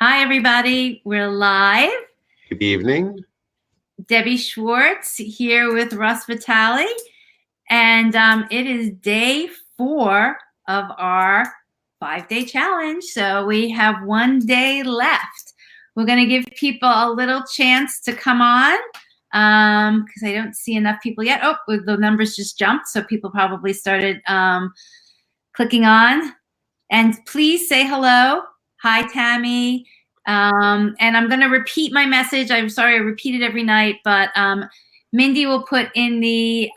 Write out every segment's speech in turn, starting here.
Hi, everybody. We're live. Good evening. Debbie Schwartz here with Russ Vitale. And it is day 4 of our 5-day challenge. So we have 1 day left. We're going to give people a little chance to come on because I don't see enough people yet. Oh, the numbers just jumped. So people probably started clicking on. And please say hello. Hi, Tammy. And I'm going to repeat my message. I'm sorry I repeat it every night, but Mindy will put in the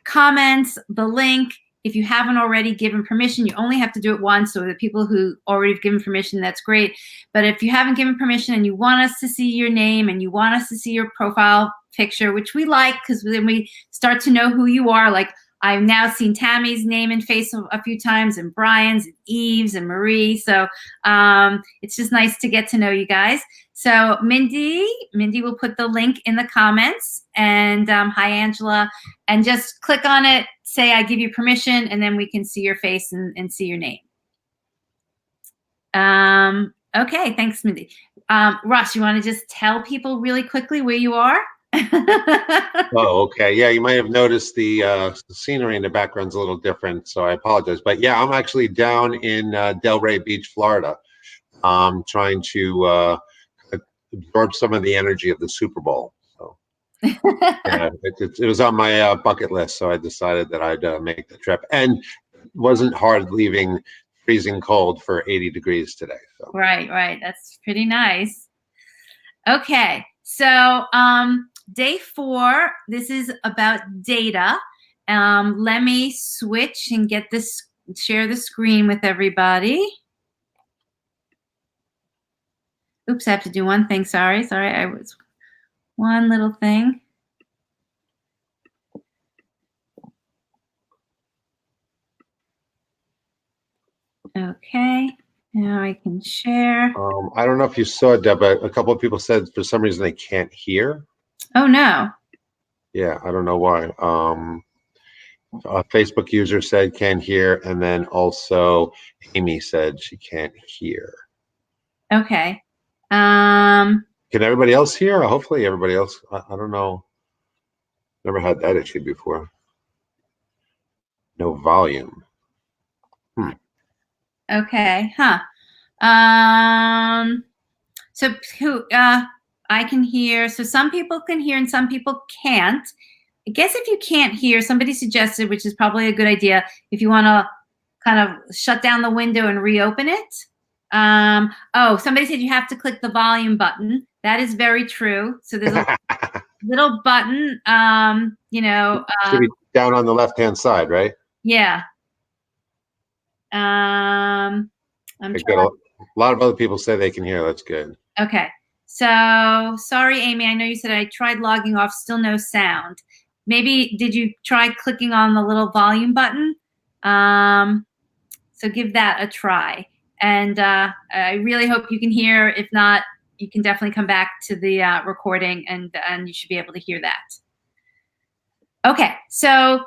comments the link. If you haven't already given permission, you only have to do it once. So the people who already have given permission, that's great. But if you haven't given permission and you want us to see your name and you want us to see your profile picture, which we like because then we start to know who you are, like I've now seen Tammy's name and face a few times, and Brian's, and Eve's, and Marie. So it's just nice to get to know you guys. So Mindy will put the link in the comments. And hi, Angela. And just click on it, say I give you permission, and then we can see your face and see your name. Okay, thanks, Mindy. Russ, you want to just tell people really quickly where you are? Oh, okay. Yeah, you might have noticed the scenery in the background's a little different, so I apologize. But yeah, I'm actually down in Delray Beach, Florida, trying to absorb some of the energy of the Super Bowl. So yeah, it was on my bucket list, so I decided that I'd make the trip. And it wasn't hard leaving freezing cold for 80 degrees today. So. Right. That's pretty nice. Okay, so day 4, this is about data. Let me switch and get this, share the screen with everybody. Oops, I have to do one thing. Sorry, I was one little thing. Okay, now I can share. I don't know if you saw, Deb, but a couple of people said for some reason they can't hear. Oh, no. Yeah, I don't know why. A Facebook user said can't hear, and then also Amy said she can't hear. Okay. Can everybody else hear? Hopefully everybody else. I don't know. Never had that issue before. No volume. Okay, so who I can hear. So some people can hear and some people can't. I guess if you can't hear, somebody suggested, which is probably a good idea, if you want to kind of shut down the window and reopen it. Oh, somebody said you have to click the volume button. That is very true. So there's a little button, you know. Should be down on the left-hand side, right? Yeah. A lot of other people say they can hear. That's good. Okay. So sorry, Amy. I know you said I tried logging off, still no sound. Maybe did you try clicking on the little volume button? So give that a try. And I really hope you can hear. If not, you can definitely come back to the recording and you should be able to hear that. Okay, so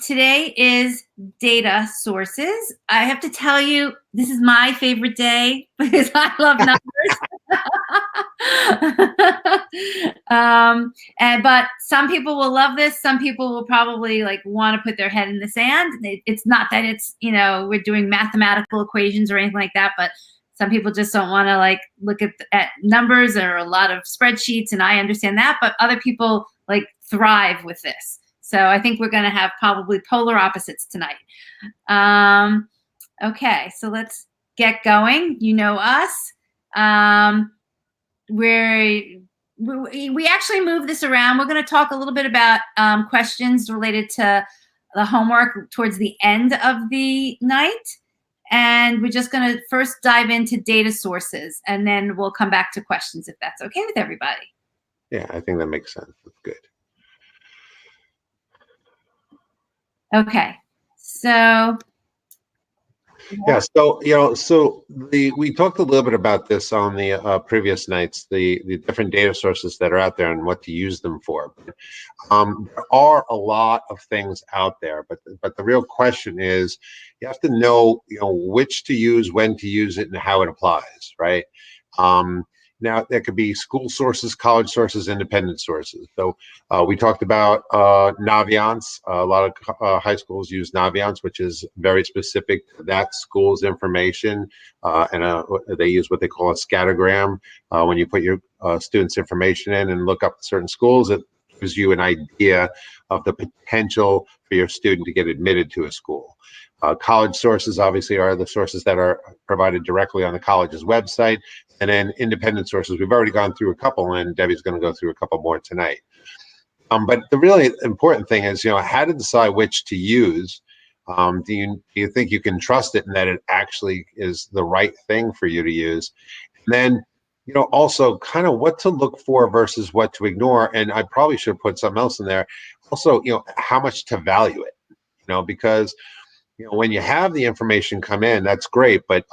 today is data sources. I have to tell you, this is my favorite day because I love numbers. But some people will love this. Some people will probably like want to put their head in the sand. It's not that it's, you know, we're doing mathematical equations or anything like that, but some people just don't want to like look at numbers or a lot of spreadsheets, and I understand that, but other people like thrive with this. So I think we're going to have probably polar opposites tonight. Okay, so let's get going. You know us. We actually move this around. We're going to talk a little bit about questions related to the homework towards the end of the night. And we're just going to first dive into data sources, and then we'll come back to questions if that's okay with everybody. Yeah, I think that makes sense. That's good. Okay, so Yeah, so we talked a little bit about this on the previous nights, the different data sources that are out there and what to use them for. There are a lot of things out there, but the real question is, you have to know which to use, when to use it, and how it applies, right? Now there could be school sources, college sources, independent sources. So we talked about Naviance. A lot of high schools use Naviance, which is very specific to that school's information, and they use what they call a scattergram. When you put your students' information in and look up certain schools, it gives you an idea of the potential for your student to get admitted to a school. College sources obviously are the sources that are provided directly on the college's website, and then independent sources. We've already gone through a couple, and Debbie's going to go through a couple more tonight. But the really important thing is, how to decide which to use. Do you think you can trust it and that it actually is the right thing for you to use? And then, also kind of what to look for versus what to ignore. And I probably should put something else in there. Also, how much to value it, because when you have the information come in, that's great. But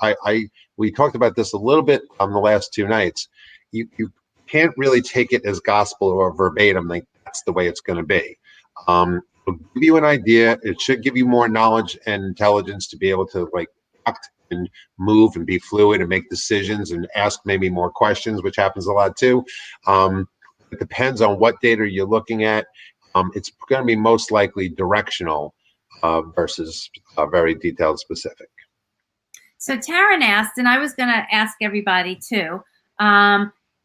we talked about this a little bit on the last two nights. You can't really take it as gospel or verbatim, like that's the way it's going to be. It'll give you an idea. It should give you more knowledge and intelligence to be able to act and move and be fluid and make decisions and ask maybe more questions, which happens a lot too. It depends on what data you're looking at. It's going to be most likely directional versus very detailed specific. So Taryn asked, and I was going to ask everybody too.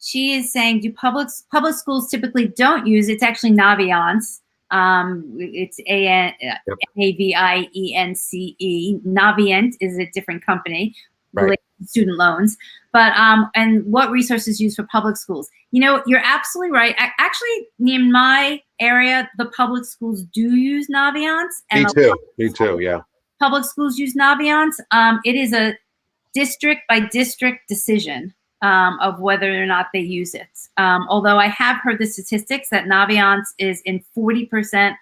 She is saying, do public schools typically don't use? It's actually Naviance. It's Navience. Navient is a different company related to student loans. But and what resources used for public schools? You're absolutely right. Actually, in my area, the public schools do use Naviance. And Me too. Yeah. Public schools use Naviance. It is a district by district decision of whether or not they use it. Although I have heard the statistics that Naviance is in 40%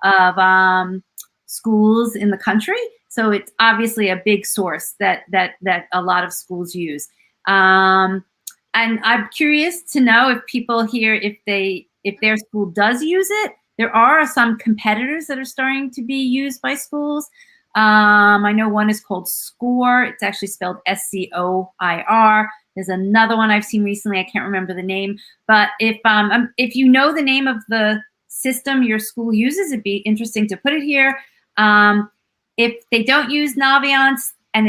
of schools in the country. So it's obviously a big source that a lot of schools use. And I'm curious to know if people here, if their school does use it. There are some competitors that are starting to be used by schools. I know one is called SCOIR. It's actually spelled SCOIR. There's another one I've seen recently. I can't remember the name. But if you know the name of the system your school uses, it'd be interesting to put it here. If they don't use Naviance and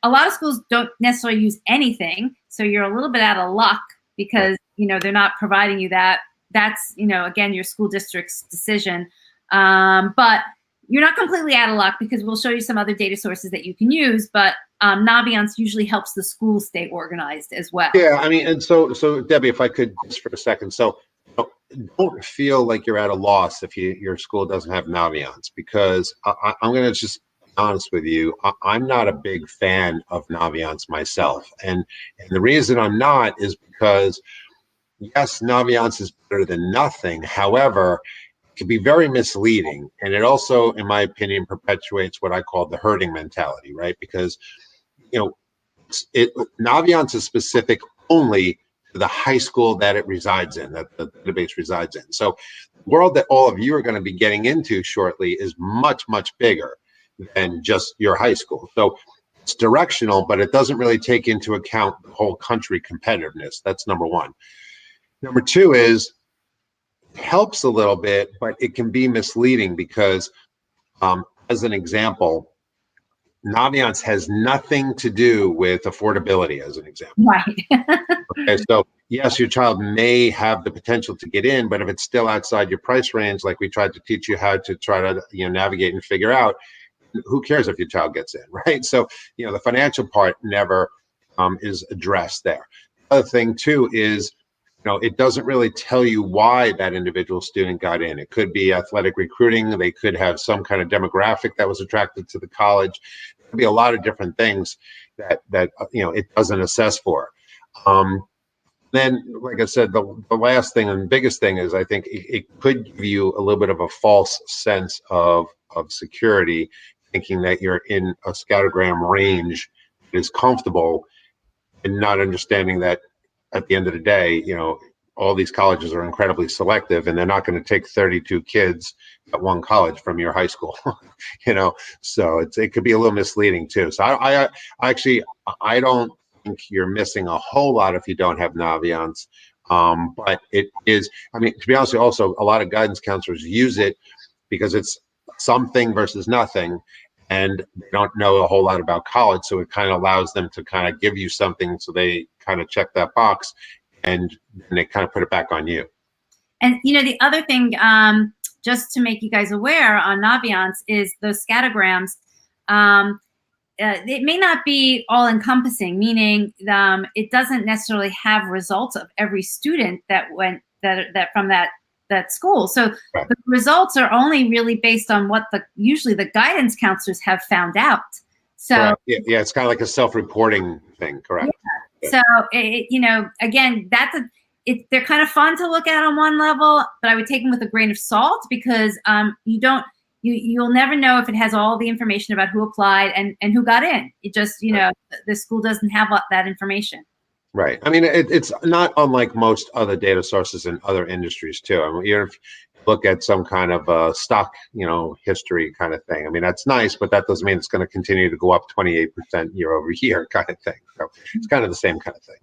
a lot of schools don't necessarily use anything, so you're a little bit out of luck because they're not providing you that. That's again your school district's decision. But you're not completely out of luck because we'll show you some other data sources that you can use, but Naviance usually helps the school stay organized as well. Yeah, I mean, and so Debbie, if I could just for a second, so don't feel like you're at a loss if your school doesn't have Naviance, because I'm going to just be honest with you, I'm not a big fan of Naviance myself, and the reason I'm not is because yes, Naviance is better than nothing. However, can be very misleading, and it also, in my opinion, perpetuates what I call the herding mentality, right? Because Naviance is specific only to the high school that it resides in, that the database resides in. So the world that all of you are going to be getting into shortly is much, much bigger than just your high school. So it's directional, but it doesn't really take into account the whole country competitiveness. That's number one. Number two is, helps a little bit, but it can be misleading because, as an example, Naviance has nothing to do with affordability, as an example. Right. Okay, so yes, your child may have the potential to get in, but if it's still outside your price range, like we tried to teach you how to try to navigate and figure out, who cares if your child gets in, right? So the financial part never is addressed there. The other thing too is, it doesn't really tell you why that individual student got in. It could be athletic recruiting. They could have some kind of demographic that was attracted to the college. There could be a lot of different things that it doesn't assess for. Then, like I said, the last thing and biggest thing is I think it could give you a little bit of a false sense of security thinking that you're in a scattergram range that is comfortable, and not understanding that at the end of the day, all these colleges are incredibly selective, and they're not going to take 32 kids at one college from your high school, so it could be a little misleading too. So I actually, I don't think you're missing a whole lot if you don't have Naviance. But it is, I mean, to be honest with you, also a lot of guidance counselors use it because it's something versus nothing, and they don't know a whole lot about college. So it kind of allows them to kind of give you something, so they kind of check that box, and then they kind of put it back on you. And the other thing, just to make you guys aware on Naviance, is those scattergrams. It may not be all encompassing, meaning it doesn't necessarily have results of every student that went that from that school. So right. The results are only really based on what usually the guidance counselors have found out. So yeah, it's kind of like a self-reporting thing, correct? Yeah. So again, they're kind of fun to look at on one level, but I would take them with a grain of salt, because you'll never know if it has all the information about who applied and who got in. It just, the school doesn't have that information. Right. I mean, it's not unlike most other data sources in other industries too. I mean, if you look at some kind of stock, history kind of thing, I mean, that's nice, but that doesn't mean it's going to continue to go up 28% year over year kind of thing. So it's kind of the same kind of thing.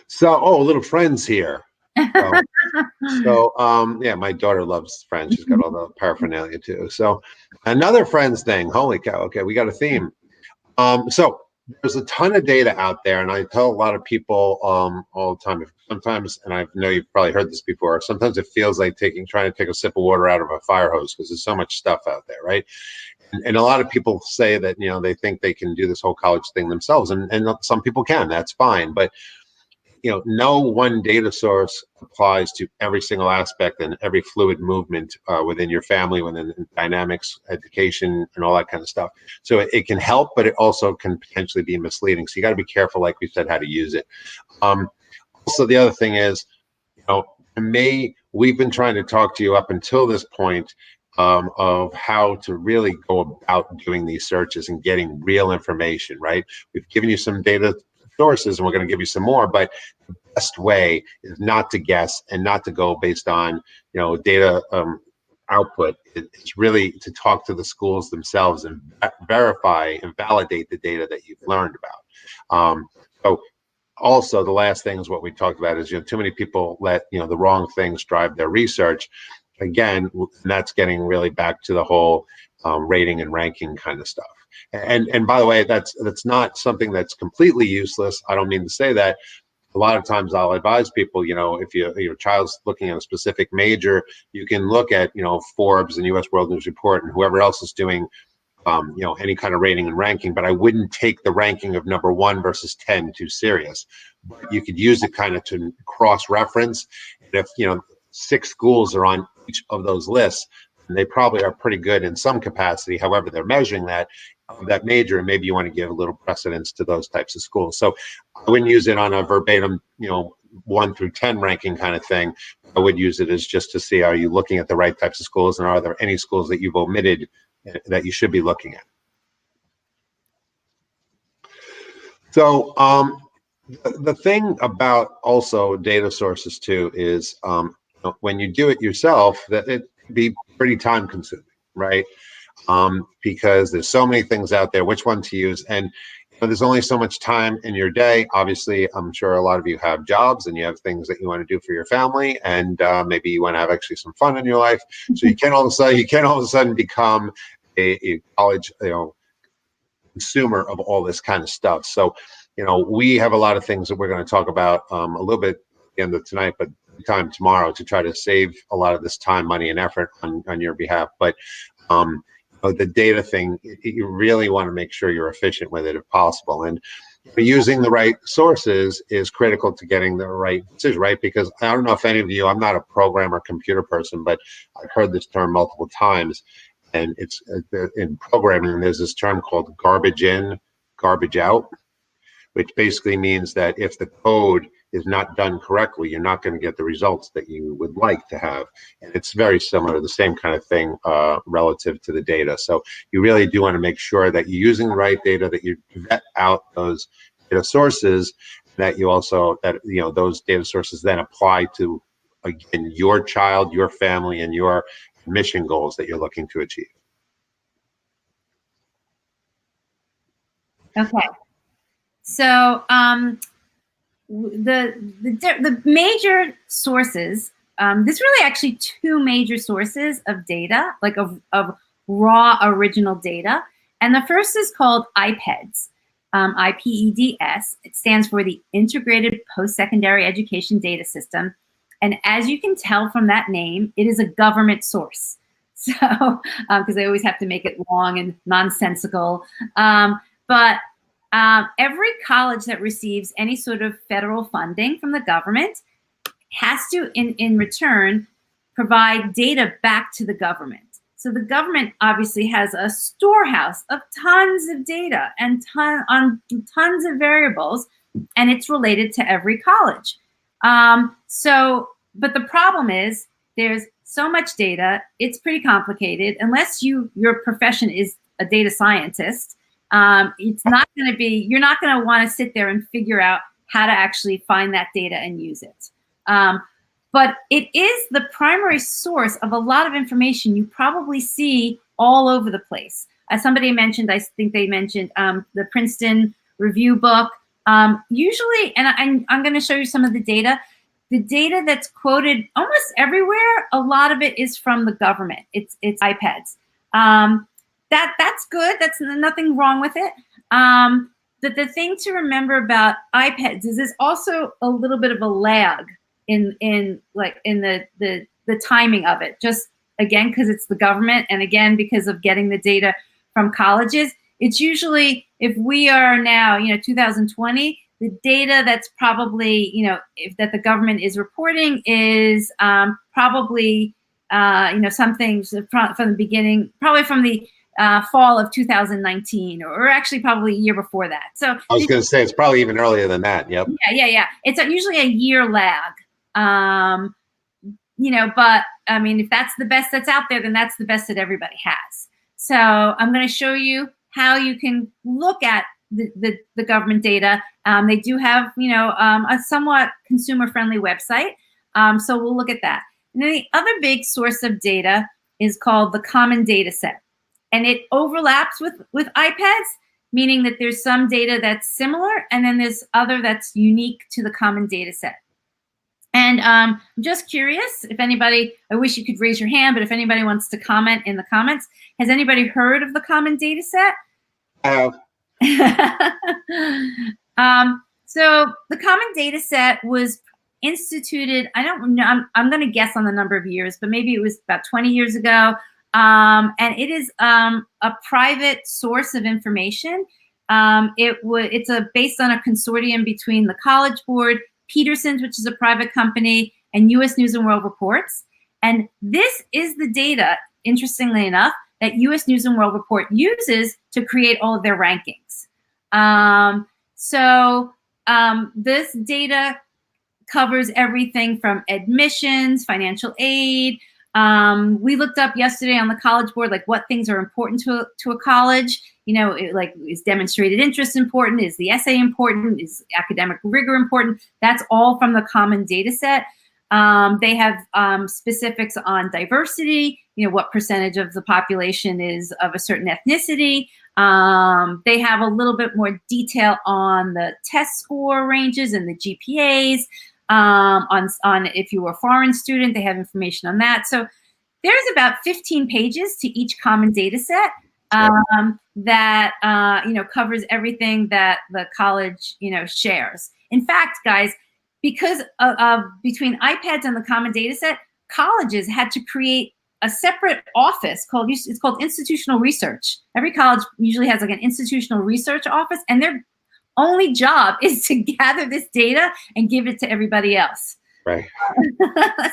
So, little Friends here. Yeah, my daughter loves Friends. She's got all the paraphernalia too. So another Friends thing. Holy cow. Okay, we got a theme. So there's a ton of data out there, and I tell a lot of people all the time, sometimes, and I know you've probably heard this before, sometimes it feels like trying to take a sip of water out of a fire hose, because there's so much stuff out there, right? And a lot of people say that, they think they can do this whole college thing themselves, and some people can, that's fine. But no one data source applies to every single aspect and every fluid movement within your family, within dynamics, education, and all that kind of stuff. So it can help, but it also can potentially be misleading. So you got to be careful, like we said, how to use it. Also, the other thing is, we've been trying to talk to you up until this point of how to really go about doing these searches and getting real information, right? We've given you some data sources, and we're going to give you some more, but the best way is not to guess and not to go based on data output. It's really to talk to the schools themselves and verify and validate the data that you've learned about. So also, the last thing is what we talked about is too many people let the wrong things drive their research. Again, that's getting really back to the whole rating and ranking kind of stuff. And by the way, that's not something that's completely useless. I don't mean to say that. A lot of times I'll advise people, if your child's looking at a specific major, you can look at, Forbes and US World News Report and whoever else is doing, any kind of rating and ranking, but I wouldn't take the ranking of number 1 versus 10 too serious. But you could use it kind of to cross-reference. And if, 6 schools are on each of those lists, and they probably are pretty good in some capacity, however they're measuring that major, and maybe you want to give a little precedence to those types of schools. So I wouldn't use it on a verbatim, 1 through 10 ranking kind of thing. I would use it as just to see, are you looking at the right types of schools, and are there any schools that you've omitted that you should be looking at? So the thing about also data sources too is when you do it yourself, that it can be pretty time consuming, right? Because there's so many things out there, which one to use, and there's only so much time in your day. Obviously, I'm sure a lot of you have jobs and you have things that you want to do for your family, and maybe you want to have actually some fun in your life. So you can't all of a sudden become a college consumer of all this kind of stuff. So we have a lot of things that we're going to talk about a little bit at the end of tonight, but time tomorrow, to try to save a lot of this time, money, and effort on your behalf. But the data thing, you really want to make sure you're efficient with it if possible. And using the right sources is critical to getting the right decision, right? Because I don't know if any of you, I'm not a programmer, computer person, but I've heard this term multiple times. And it's in programming, there's this term called garbage in, garbage out, which basically means that if the code is not done correctly, you're not going to get the results that you would like to have. And it's very similar, the same kind of thing relative to the data. So you really do want to make sure that you're using the right data, that you vet out those data sources, that you also, that, you know, those data sources then apply to, again, your child, your family, and your mission goals that you're looking to achieve. Okay. So the major sources, there's really actually two major sources of data, like of raw original data. And the first is called IPEDS, IPEDS. It stands for the Integrated Post-Secondary Education Data System. And as you can tell from that name, it is a government source. So, because they always have to make it long and nonsensical. But every college that receives any sort of federal funding from the government has to, in return, provide data back to the government. So the government obviously has a storehouse of tons of data and tons of variables, and it's related to every college. But the problem is there's so much data, it's pretty complicated. Unless your profession is a data scientist, it's not going to be, you're not going to want to sit there and figure out how to actually find that data and use it. But it is the primary source of a lot of information you probably see all over the place. As somebody mentioned, I think they mentioned the Princeton Review book. Usually, and I'm going to show you some of the data that's quoted almost everywhere, a lot of it is from the government. It's IPEDS. That's good. That's nothing wrong with it. But the thing to remember about IPEDS is there's also a little bit of a lag in the timing of it. Just again, because it's the government, and again, because of getting the data from colleges. It's usually, if we are now, 2020, the data that's probably, that the government is reporting is probably, something from the beginning, probably from the fall of 2019, or actually probably a year before that. So I was going to say it's probably even earlier than that. Yep. Yeah. It's usually a year lag. But I mean, if that's the best that's out there, then that's the best that everybody has. So I'm going to show you how you can look at the government data. They do have, a somewhat consumer-friendly website. So we'll look at that. And then the other big source of data is called the Common Data Set. And it overlaps with IPEDS, meaning that there's some data that's similar, and then there's other that's unique to the Common Data Set. And I'm just curious if anybody, I wish you could raise your hand, but if anybody wants to comment in the comments, has anybody heard of the Common Data Set? I have. So the Common Data Set was instituted, I don't know, I'm going to guess on the number of years, but maybe it was about 20 years ago. And it is a private source of information. It's based on a consortium between the College Board, Peterson's, which is a private company, and U.S. News and World Reports. And this is the data, interestingly enough, that U.S. News and World Report uses to create all of their rankings. This data covers everything from admissions, financial aid. We looked up yesterday on the College Board, like what things are important to a college. Is demonstrated interest important? Is the essay important? Is academic rigor important? That's all from the Common Data Set. They have specifics on diversity, what percentage of the population is of a certain ethnicity. They have a little bit more detail on the test score ranges and the GPAs. On if you were a foreign student, they have information on that. So there's about 15 pages to each Common Data Set that covers everything that the college shares. In fact, guys, because of between IPEDS and the Common Data Set, colleges had to create a separate office called institutional research. Every college usually has like an institutional research office, and their only job is to gather this data and give it to everybody else. Right.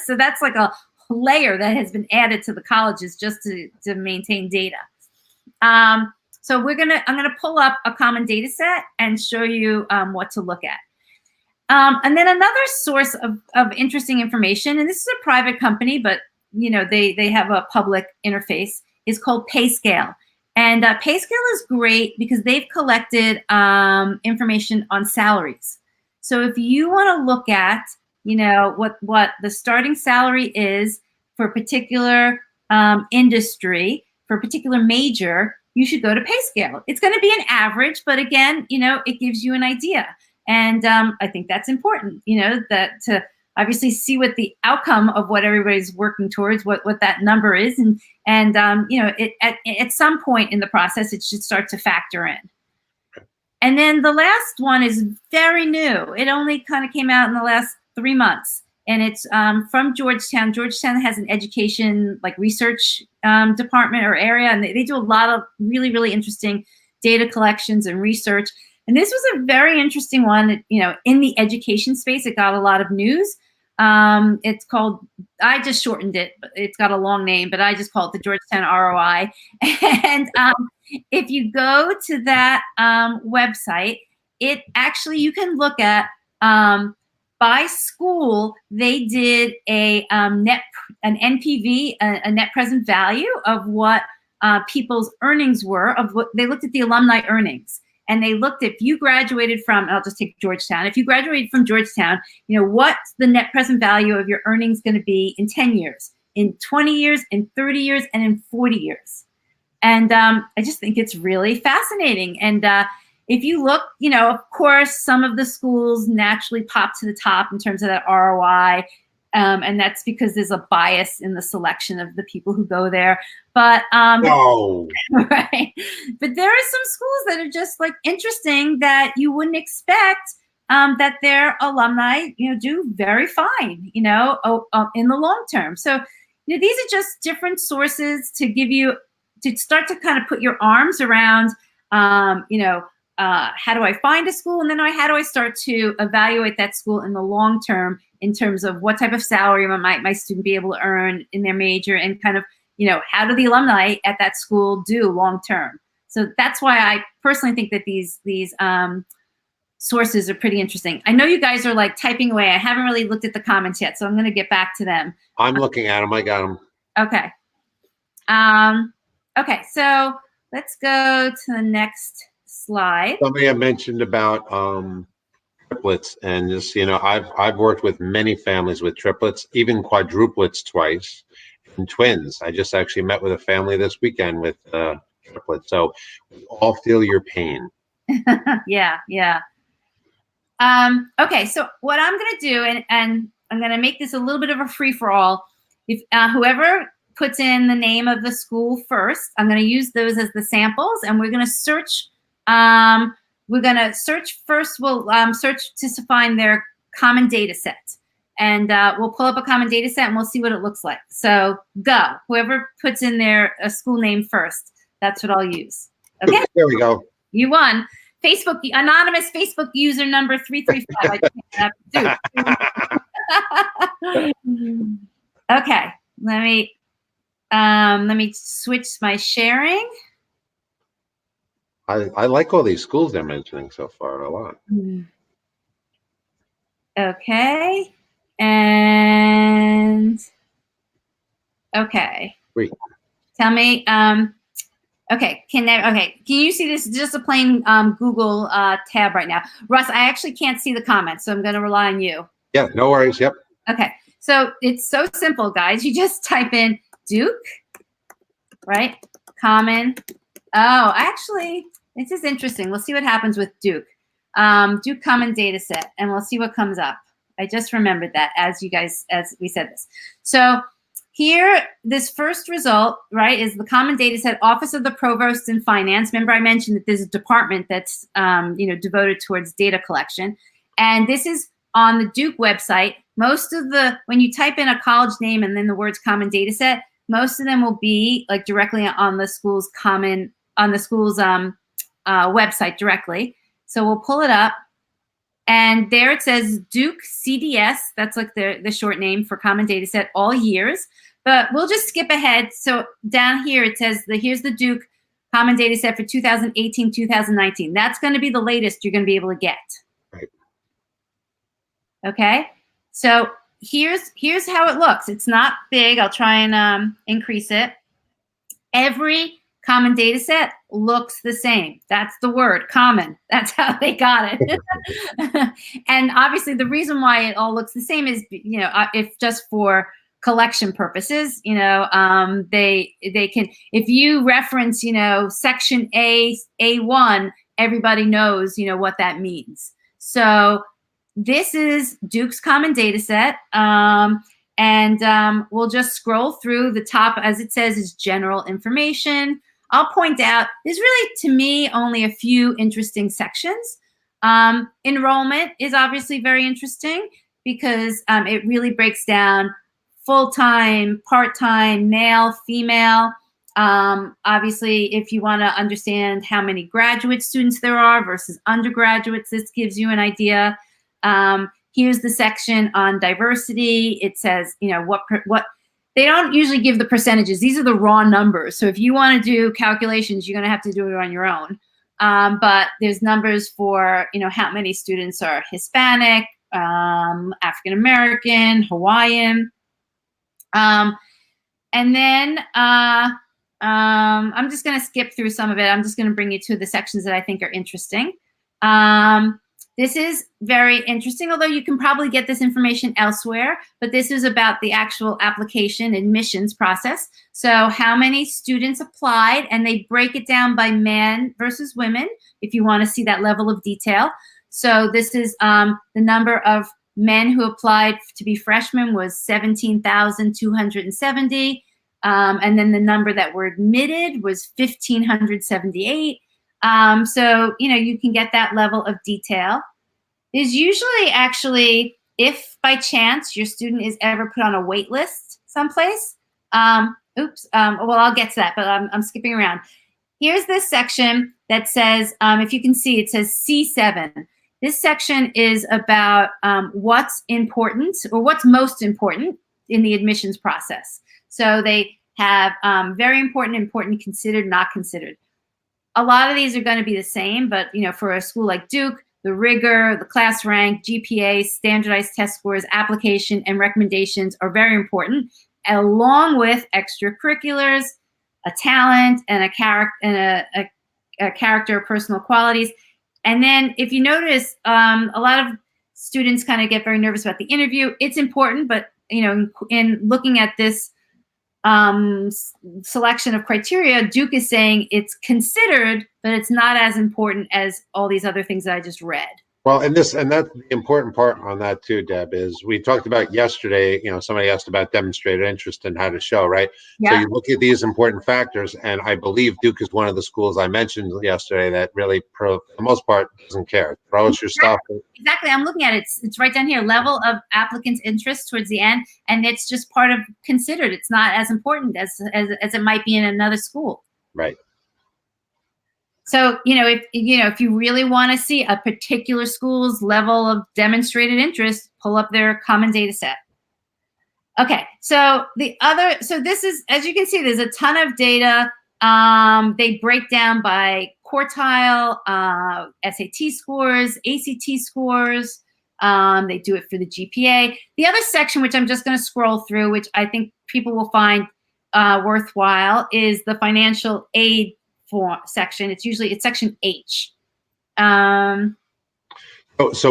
So that's like a layer that has been added to the colleges just to maintain data. So I'm gonna pull up a Common Data Set and show you what to look at. And then another source of interesting information, and this is a private company, but they have a public interface, is called PayScale. And PayScale is great because they've collected information on salaries. So if you want to look at, what the starting salary is for a particular industry, for a particular major, you should go to PayScale. It's going to be an average, but again, it gives you an idea. And I think that's important, that to obviously see what the outcome of what everybody's working towards, what that number is. And at some point in the process, it should start to factor in. And then the last one is very new. It only kind of came out in the last 3 months. And it's from Georgetown. Georgetown has an education research department or area, and they do a lot of really, really interesting data collections and research. And this was a very interesting one. In the education space, it got a lot of news. It's called, I just shortened it, but it's got a long name, but I just call it the Georgetown ROI. And if you go to that website, it actually, you can look at by school, they did an NPV, a net present value of what people's earnings were, of what they looked at the alumni earnings. And they looked at, if you graduated from, I'll just take Georgetown, if you graduated from Georgetown, what's the net present value of your earnings going to be in 10 years, in 20 years, in 30 years, and in 40 years. And I just think it's really fascinating. And if you look, of course, some of the schools naturally pop to the top in terms of that ROI. And that's because there's a bias in the selection of the people who go there. But right. But there are some schools that are just interesting that you wouldn't expect that their alumni, do very fine, in the long term. So these are just different sources to give you, to start to kind of put your arms around, how do I find a school? And then how do I start to evaluate that school in the long term in terms of what type of salary might my student be able to earn in their major, and kind of, how do the alumni at that school do long term? So that's why I personally think that these sources are pretty interesting. I know you guys are typing away. I haven't really looked at the comments yet, so I'm going to get back to them. I'm looking at them. I got them. Okay. Okay, so let's go to the next slide. Somebody had mentioned about triplets, and just I've worked with many families with triplets, even quadruplets twice, and twins. I just actually met with a family this weekend with triplets, so we all feel your pain. Yeah. Okay, so what I'm going to do, and I'm going to make this a little bit of a free-for-all. If whoever puts in the name of the school first, I'm going to use those as the samples, and we're going to search. First. We'll search to find their common data set, and we'll pull up a common data set and we'll see what it looks like. So go, whoever puts in their school name first, that's what I'll use. Okay. There we go. You won. Facebook, anonymous Facebook user number 335. Okay. Let me switch my sharing. I like all these schools they're mentioning so far a lot. Okay. And okay. Great. Tell me. Okay. Can you see this? Just a plain Google tab right now. Russ, I actually can't see the comments, so I'm going to rely on you. Yeah. No worries. Yep. Okay. So it's so simple, guys. You just type in Duke, right? Common. Oh, actually, this is interesting. We'll see what happens with Duke. Duke common data set, and we'll see what comes up. I just remembered that as we said this. So here, this first result, right, is the common data set, Office of the Provost in Finance. Remember I mentioned that there's a department that's, devoted towards data collection. And this is on the Duke website. When you type in a college name and then the words common data set, most of them will be directly on the school's website directly. So we'll pull it up, and there it says Duke CDS. That's the short name for common data set, all years. But we'll just skip ahead. So down here it says here's the Duke common data set for 2018, 2019. That's going to be the latest you're going to be able to get. Right. Okay, so here's how it looks. It's not big. I'll try and increase it. Every common data set looks the same. That's the word, common. That's how they got it. And obviously the reason why it all looks the same is, if just for collection purposes, they can, if you reference, section A1, everybody knows, what that means. So this is Duke's common data set. And we'll just scroll through. The top, as it says, is general information. I'll point out there's really, to me, only a few interesting sections. Enrollment is obviously very interesting because it really breaks down full-time, part-time, male, female. Obviously, if you want to understand how many graduate students there are versus undergraduates, this gives you an idea. Here's the section on diversity. It says, what they don't usually give the percentages. These are the raw numbers. So if you want to do calculations, you're going to have to do it on your own. But there's numbers for, how many students are Hispanic, African American, Hawaiian. And then I'm just going to skip through some of it. I'm just going to bring you to the sections that I think are interesting. This is very interesting, although you can probably get this information elsewhere, but this is about the actual application admissions process. So how many students applied, and they break it down by men versus women, if you want to see that level of detail. So this is the number of men who applied to be freshmen was 17,270. And then the number that were admitted was 1,578. So, you can get that level of detail. There's usually actually, if by chance your student is ever put on a wait list someplace, well, I'll get to that, but I'm skipping around. Here's this section that says, if you can see, it says C7. This section is about what's important or what's most important in the admissions process. So they have very important, considered, not considered. A lot of these are going to be the same, but for a school like Duke, the rigor, the class rank, GPA, standardized test scores, application, and recommendations are very important, along with extracurriculars, a talent, and a character, personal qualities. And then if you notice, a lot of students kind of get very nervous about the interview. It's important, but in looking at this selection of criteria, Duke is saying it's considered, but it's not as important as all these other things that I just read. Well, and that's the important part on that too, Deb, is we talked about yesterday, somebody asked about demonstrated interest and how to show, right? Yeah. So you look at these important factors, and I believe Duke is one of the schools I mentioned yesterday that really, for the most part, doesn't care. Throws your stuff. Exactly. I'm looking at it. It's right down here, level of applicants' interest towards the end, and it's just part of considered. It's not as important as it might be in another school. Right. So, if you really want to see a particular school's level of demonstrated interest, pull up their common data set. Okay, so this is, as you can see, there's a ton of data. They break down by quartile, SAT scores, ACT scores. They do it for the GPA. The other section, which I'm just going to scroll through, which I think people will find worthwhile, is the financial aid section. It's section H. So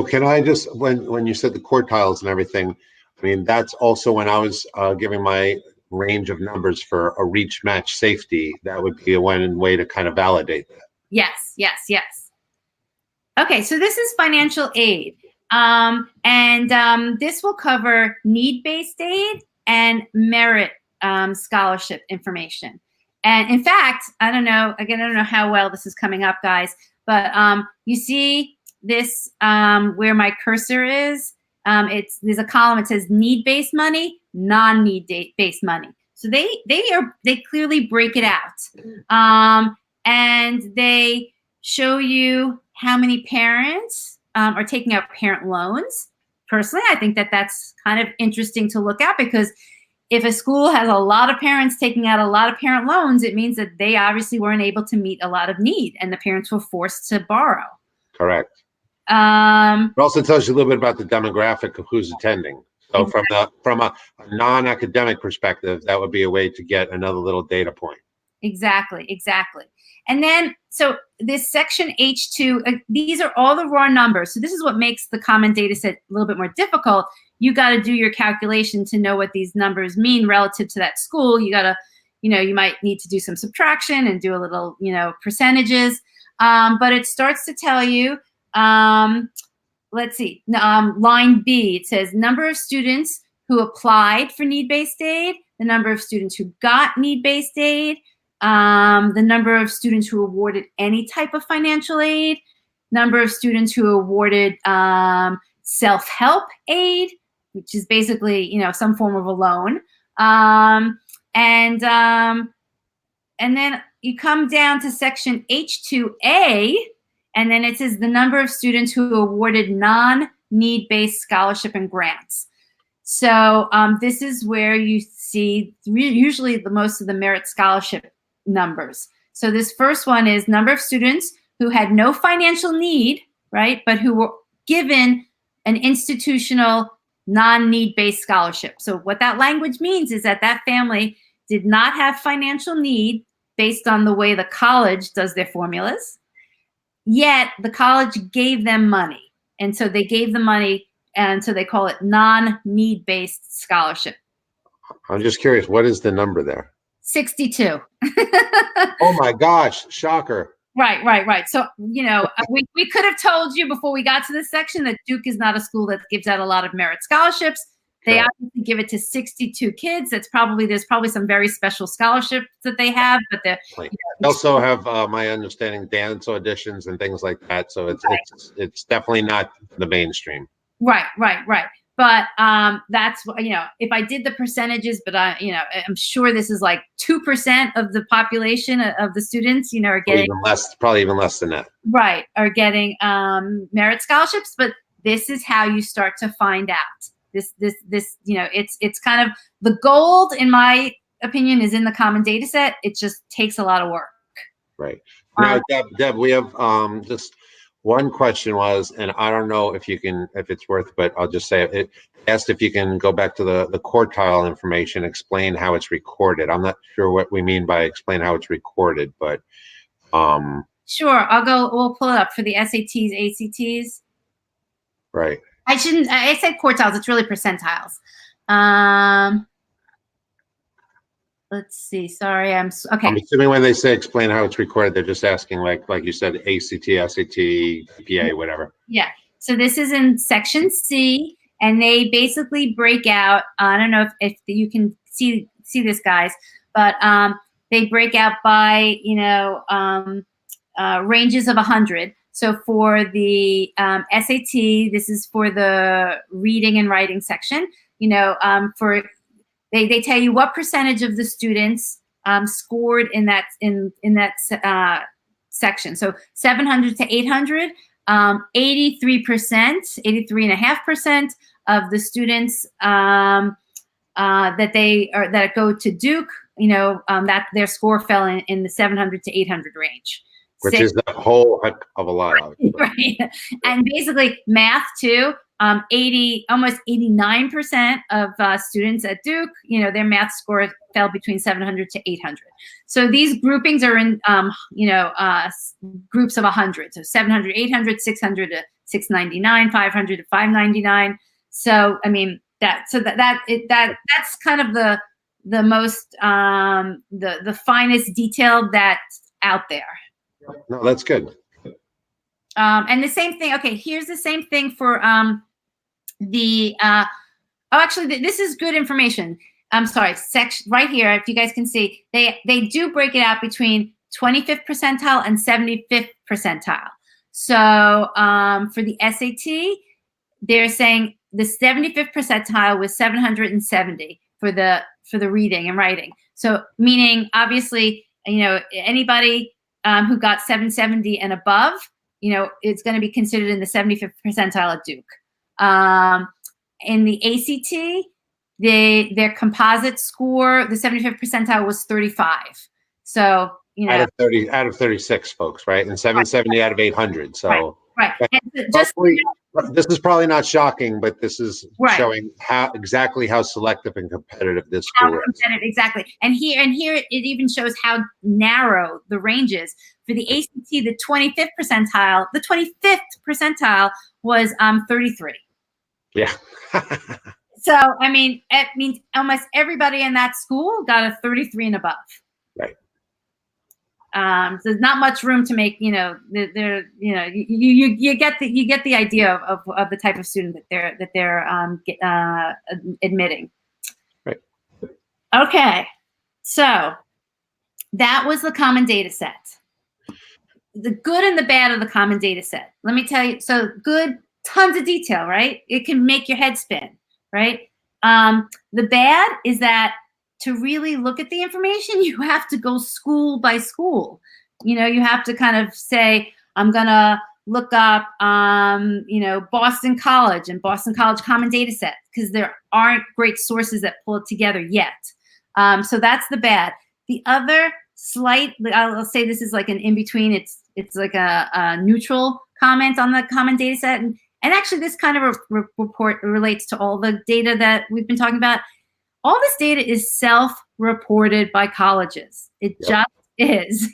can I just, when you said the quartiles and everything, I mean, that's also when I was giving my range of numbers for a reach match safety, that would be one way to kind of validate that. Yes. Okay, so this is financial aid. And this will cover need-based aid and merit scholarship information. And in fact, I don't know how well this is coming up, guys, but you see this where my cursor is? There's a column that says need-based money, non-need-based money. So they clearly break it out. And they show you how many parents are taking out parent loans. Personally, I think that's kind of interesting to look at, because if a school has a lot of parents taking out a lot of parent loans, it means that they obviously weren't able to meet a lot of need, and the parents were forced to borrow. Correct. It also tells you a little bit about the demographic of who's attending. So from a non-academic perspective, that would be a way to get another little data point. Exactly. And then, so this section H2, these are all the raw numbers. So this is what makes the common data set a little bit more difficult. You got to do your calculation to know what these numbers mean relative to that school. You got to, you might need to do some subtraction and do a little, percentages. But it starts to tell you, let's see, line B, it says number of students who applied for need-based aid, the number of students who got need-based aid, the number of students who awarded any type of financial aid, number of students who awarded self-help aid, which is basically, some form of a loan. And then you come down to section H2A, and then it says the number of students who awarded non-need-based scholarship and grants. So this is where you see usually the most of the merit scholarship numbers. So this first one is number of students who had no financial need, right, but who were given an institutional non-need-based scholarship. So what that language means is that that family did not have financial need based on the way the college does their formulas, yet the college gave them money. And so they gave the money, and so they call it non-need-based scholarship. I'm just curious, what is the number there? 62. Oh my gosh, shocker. Right. So, we could have told you before we got to this section that Duke is not a school that gives out a lot of merit scholarships. They obviously give it to 62 kids. There's probably some very special scholarships that they have, but they also have, my understanding, dance auditions and things like that. So it's definitely not the mainstream. Right. But that's, if I did the percentages, but I'm sure this is like 2% of the population of the students, are getting probably even less than that. Right, are getting merit scholarships. But this is how you start to find out. This, it's kind of the gold, in my opinion, is in the common data set. It just takes a lot of work. Right. Now, Deb, we have just one question was, and I don't know if it's worth, but I'll just say it asked if you can go back to the quartile information, explain how it's recorded. I'm not sure what we mean by explain how it's recorded, but sure, we'll pull it up for the SATs, ACTs. Right. I said quartiles, it's really percentiles. Let's see. Sorry, okay. I'm assuming when they say explain how it's recorded, they're just asking like you said, ACT, SAT, PA, whatever. Yeah. So this is in section C, and they basically break out. I don't know if you can see this, guys, but they break out by ranges of 100. So for the SAT, this is for the reading and writing section. They tell you what percentage of the students scored in that section. So 700 to 800, 83%, 83.5% of the students that go to Duke, that their score fell in the 700 to 800 range. Which is a whole heck of a lot. Right. And basically math too. Almost 89% of students at Duke, their math score fell between 700 to 800. So these groupings are in, groups of 100. So 700, 800, 600 to 699, 500 to 599. So I mean that's kind of the most the finest detail that's out there. No, that's good. And the same thing. Okay, here's the same thing for this is good information. I'm sorry, section right here. If you guys can see, they do break it out between 25th percentile and 75th percentile. So for the SAT, they're saying the 75th percentile was 770 for the reading and writing. So meaning obviously, anybody who got 770 and above, it's going to be considered in the 75th percentile at Duke. In the ACT, their composite score, the 75th percentile was 35. So, out of 36 folks, right? And 770 out of 800. So Right. But And just this is probably not shocking, but this is Right. showing exactly how selective and competitive this how school is. competitive, exactly. And here it even shows how narrow the range is. For the ACT, the 25th percentile was 33. Yeah. So, I mean, it means almost everybody in that school got a 33 and above. Right. So there's not much room to make, you get the idea of the type of student that they're admitting. Right. Okay. So that was the common data set. The good and the bad of the common data set. Let me tell you. So good, tons of detail, right? It can make your head spin, right? The bad is that to really look at the information, you have to go school by school. You have to kind of say, I'm going to look up, Boston College and Boston College common data set, because there aren't great sources that pull it together yet. So that's the bad. The other slight, I'll say this is like an in-between. It's like a neutral comment on the common data set. And actually, this kind of report relates to all the data that we've been talking about. All this data is self-reported by colleges. It just is,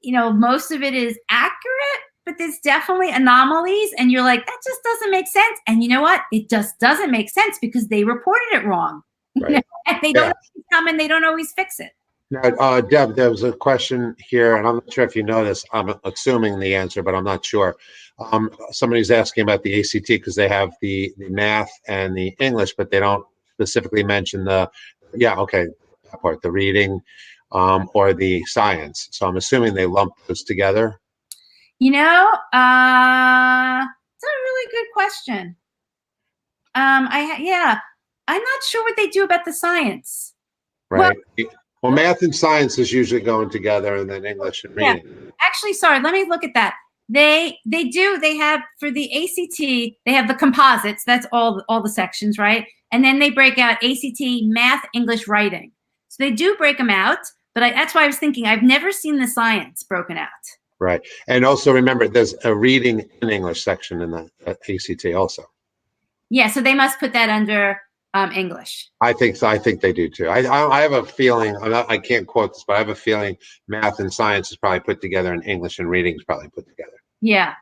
most of it is accurate, but there's definitely anomalies. And you're like, that just doesn't make sense. And you know what? It just doesn't make sense because they reported it wrong. Right. And they don't always come and they don't always fix it. Now, Deb, there was a question here, and I'm not sure if you know this. I'm assuming the answer, but I'm not sure. Somebody's asking about the ACT because they have the math and the English, but they don't specifically mention that part, the reading or the science. So I'm assuming they lump those together. It's a really good question. I'm not sure what they do about the science. Right. Well, math and science is usually going together, and then English and reading. Yeah. Actually, sorry, let me look at that. They have, for the ACT, they have the composites. That's all the sections, right? And then they break out ACT, math, English, writing. So they do break them out, but that's why I was thinking I've never seen the science broken out. Right. And also remember, there's a reading in English section in the ACT also. Yeah, so they must put that under English. I think so. I think they do too. I have a feeling, I can't quote this, but I have a feeling math and science is probably put together and English and reading is probably put together. Yeah.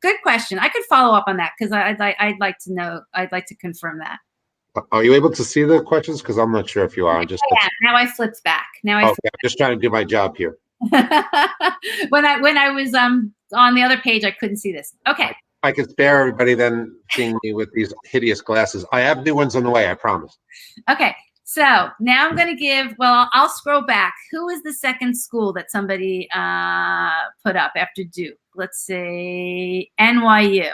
Good question. I could follow up on that because I'd like to know. I'd like to confirm that. Are you able to see the questions? Because I'm not sure if you are. Now I flipped back. I'm just trying to do my job here. When I was on the other page, I couldn't see this. Okay. I can spare everybody then seeing me with these hideous glasses. I have new ones on the way, I promise. Okay, so now I'm going to I'll scroll back. Who is the second school that somebody put up after Duke? Let's say NYU.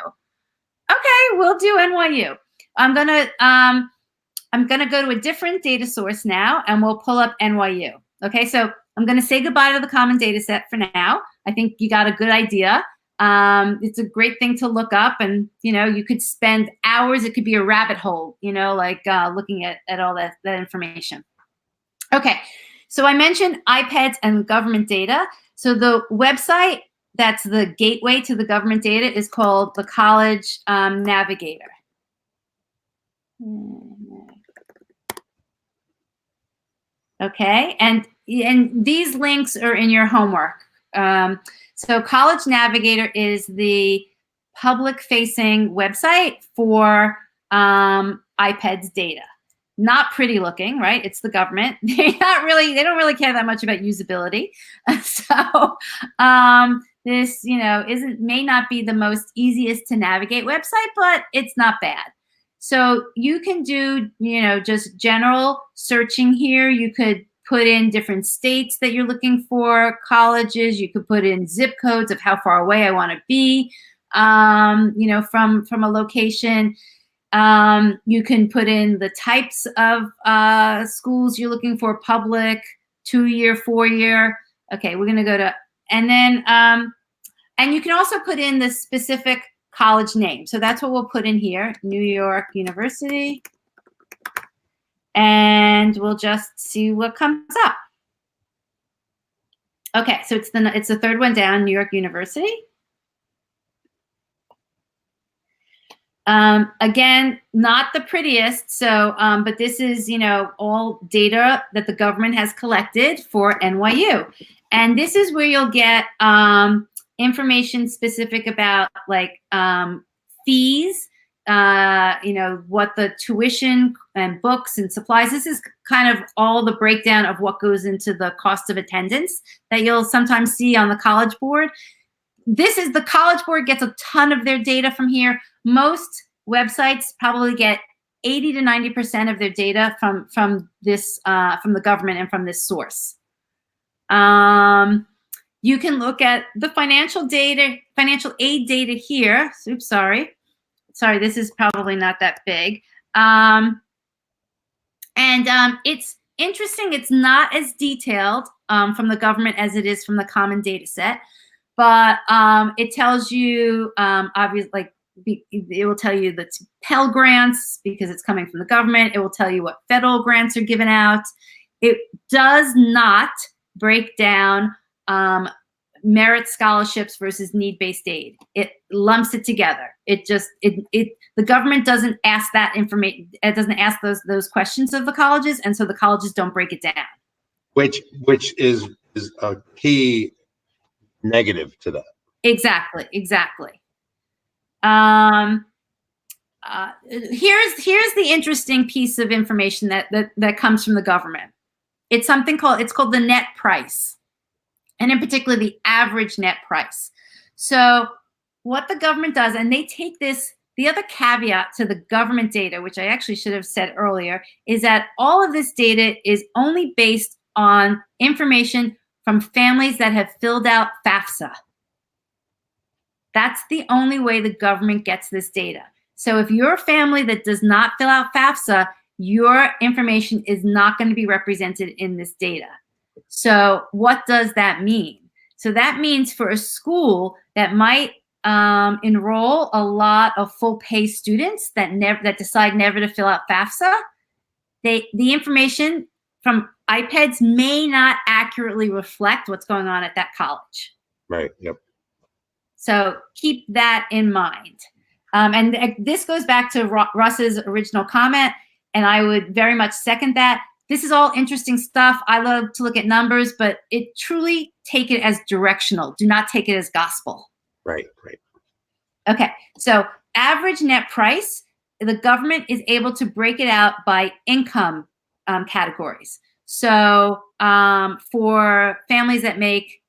Okay, we'll do NYU. I'm going to go to a different data source now, and we'll pull up NYU. Okay, so I'm going to say goodbye to the common data set for now. I think you got a good idea. It's a great thing to look up, and you could spend hours. It could be a rabbit hole, looking at all that information. Okay, so I mentioned iPads and government data. So the website that's the gateway to the government data is called the College Navigator. Okay, and these links are in your homework. So College Navigator is the public-facing website for iPads data. Not pretty looking, right? It's the government. They don't really care that much about usability. So this, may not be the most easiest to navigate website, but it's not bad. So you can do, just general searching here. You could put in different states that you're looking for, colleges. You could put in zip codes of how far away I want to be, from a location. You can put in the types of schools you're looking for: public, 2-year, 4-year. Okay, we're going to go to, and then, and you can also put in the specific college name. So that's what we'll put in here: New York University. And we'll just see what comes up. Okay, so it's the third one down, New York University. Again, not the prettiest. So, but this is, all data that the government has collected for NYU. And this is where you'll get information specific about like fees, what the tuition and books and supplies. This is kind of all the breakdown of what goes into the cost of attendance that you'll sometimes see on the College Board. The College Board gets a ton of their data from here. Most websites probably get 80 to 90% of their data from this from the government and from this source. You can look at the financial aid data here. Oops, sorry, this is probably not that big. It's interesting. It's not as detailed from the government as it is from the Common Data Set. But it tells you, obviously, like it will tell you the Pell Grants because it's coming from the government. It will tell you what federal grants are given out. It does not break down merit scholarships versus need-based aid. It lumps it together. The government doesn't ask that information. It doesn't ask those questions of the colleges, and so the colleges don't break it down. Which is a key negative to that. Exactly. Here's the interesting piece of information that comes from the government. It's called the net price, and in particular the average net price. So what the government does, and they take this. The other caveat to the government data, which I actually should have said earlier, is that all of this data is only based on information from families that have filled out FAFSA. That's the only way the government gets this data. So if you're a family that does not fill out FAFSA, your information is not going to be represented in this data. So what does that mean? So that means for a school that might enroll a lot of full pay students that decide never to fill out FAFSA, the information from IPEDS may not accurately reflect what's going on at that college. Right. Yep. So keep that in mind. And this goes back to Russ's original comment, and I would very much second that. This is all interesting stuff. I love to look at numbers, but truly take it as directional. Do not take it as gospel. Right. Okay. So average net price, the government is able to break it out by income categories. So for families that make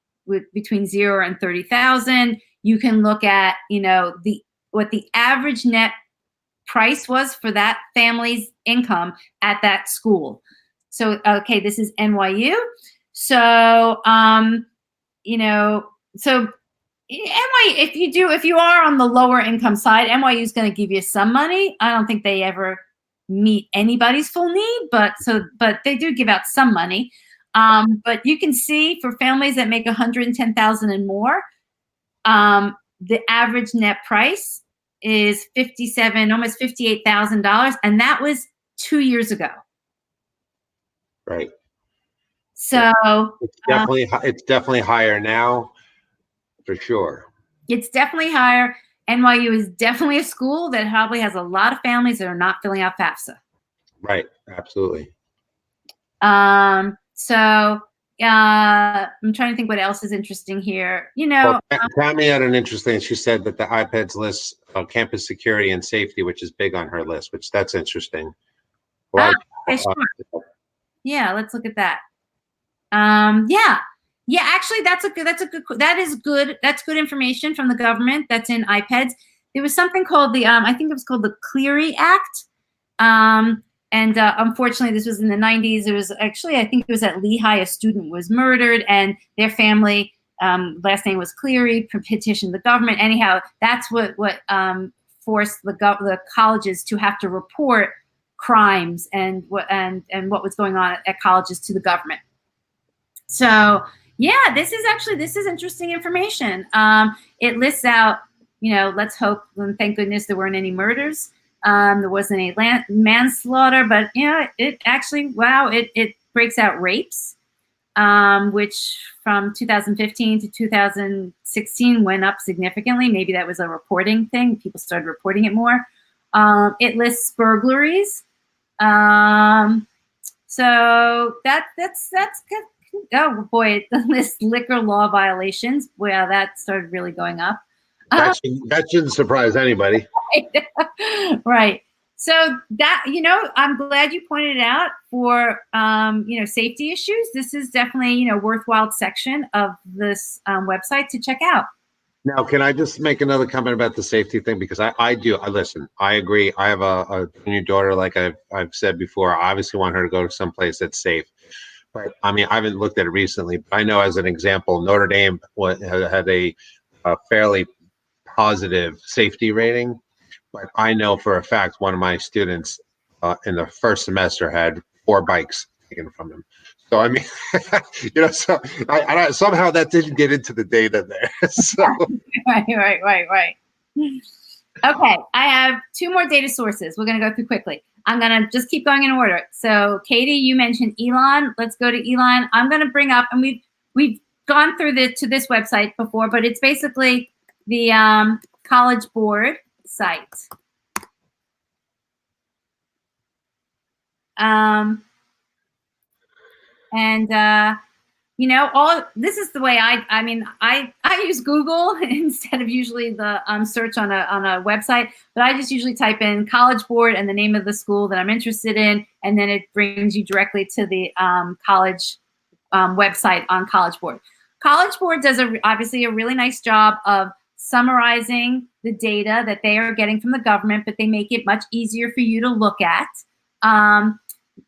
between 0 and 30,000, you can look at what the average net price was for that family's income at that school. So okay, this is NYU. So if you are on the lower income side, NYU is going to give you some money. I don't think they ever meet anybody's full need, but they do give out some money. But you can see for families that make 110,000 and more, the average net price is almost $58,000, and that was 2 years ago. Right. So it's definitely higher now, for sure. It's definitely higher. NYU is definitely a school that probably has a lot of families that are not filling out FAFSA. Right. Absolutely. So I'm trying to think what else is interesting here. Tammy had an interesting. She said that the IPEDS lists campus security and safety, which is big on her list. That's interesting. Well, sure. Yeah, let's look at that. Yeah, actually, that's good information from the government. That's in IPEDS. There was something called I think it was called the Clery Act. And unfortunately, this was in the 90s. It was actually, I think it was at Lehigh, a student was murdered, and their family, last name was Clery, petitioned the government. Anyhow, that's what forced the colleges to have to report crimes and what was going on at colleges to the government. So yeah, this is interesting information. It lists out, let's hope and thank goodness there weren't any murders. There wasn't any manslaughter, but it actually, it breaks out rapes, which from 2015 to 2016 went up significantly. Maybe that was a reporting thing. People started reporting it more. It lists burglaries. So that's good. Oh boy, it lists liquor law violations. Well, that started really going up. That shouldn't surprise anybody. Right. So that, I'm glad you pointed it out for, safety issues. This is definitely, worthwhile section of this website to check out. Now, can I just make another comment about the safety thing? Because I listen, I agree. I have a junior daughter, like I've said before. I obviously want her to go to some place that's safe. But I mean, I haven't looked at it recently, but I know as an example, Notre Dame had a fairly positive safety rating. But I know for a fact one of my students in the first semester had 4 bikes taken from him. So I mean, so I somehow that didn't get into the data there. So. Right. Okay, I have 2 more data sources. We're going to go through quickly. I'm going to just keep going in order. So Katie, you mentioned Elon. Let's go to Elon. I'm going to bring up, and we've gone through to this website before, but it's basically the College Board site. All this is the way I use Google instead of usually the search on a website, but I just usually type in College Board and the name of the school that I'm interested in, and then it brings you directly to the college website on College Board. College Board does obviously a really nice job of summarizing the data that they are getting from the government, but they make it much easier for you to look at.